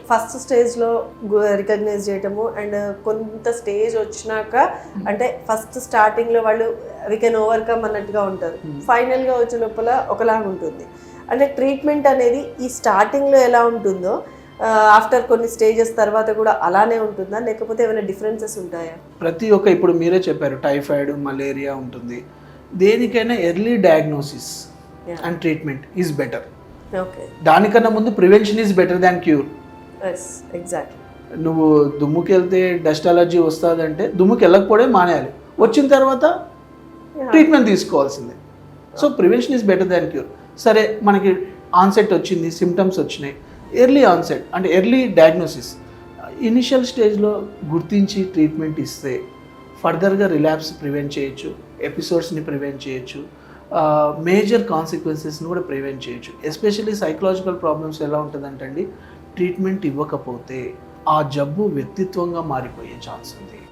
First స్టేజ్లో recognise చేయటము and కొంత స్టేజ్ వచ్చినాక అంటే ఫస్ట్ స్టార్టింగ్లో వాళ్ళు వీ కెన్ ఓవర్కమ్ అన్నట్టుగా ఉంటారు, ఫైనల్గా వచ్చే లోపల ఒకలాగా ఉంటుంది. అంటే ట్రీట్మెంట్ అనేది ఈ స్టార్టింగ్లో ఎలా ఉంటుందో ఆఫ్టర్ కొన్ని స్టేజెస్ తర్వాత కూడా అలానే ఉంటుందా, లేకపోతే ఏమైనా డిఫరెన్సెస్ ఉంటాయా? ప్రతి ఒక్క ఇప్పుడు మీరే చెప్పారు టైఫాయిడ్, మలేరియా ఉంటుంది. దేనికైనా early diagnosis and treatment is better. Okay, దానికన్నా ముందు prevention is better than cure. Yes exactly. నువ్వు దుమ్ముకి వెళ్తే డస్ట్ అలర్జీ వస్తుందంటే దుమ్ముకి వెళ్ళకపోవడే మానేయాలి, వచ్చిన తర్వాత ట్రీట్మెంట్ తీసుకోవాల్సిందే. So prevention is better than cure. సరే మనకి ఆన్సెట్ వచ్చింది, సిమ్టమ్స్ వచ్చినాయి, ఎర్లీ ఆన్సెట్ అంటే ఎర్లీ డయాగ్నోసిస్ ఇనిషియల్ స్టేజ్లో గుర్తించి ట్రీట్మెంట్ ఇస్తే ఫర్దర్గా రిలాప్స్ ప్రివెంట్ చేయొచ్చు, ఎపిసోడ్స్ని ప్రివెంట్ చేయొచ్చు, మేజర్ కాన్సిక్వెన్సెస్ని కూడా ప్రివెంట్ చేయొచ్చు. ఎస్పెషల్లీ సైకలాజికల్ ప్రాబ్లమ్స్ ఎలా ఉంటుందంటే అండి, ట్రీట్మెంట్ ఇవ్వకపోతే ఆ జబ్బు వ్యక్తిత్వంగా మారిపోయే ఛాన్స్ ఉంది.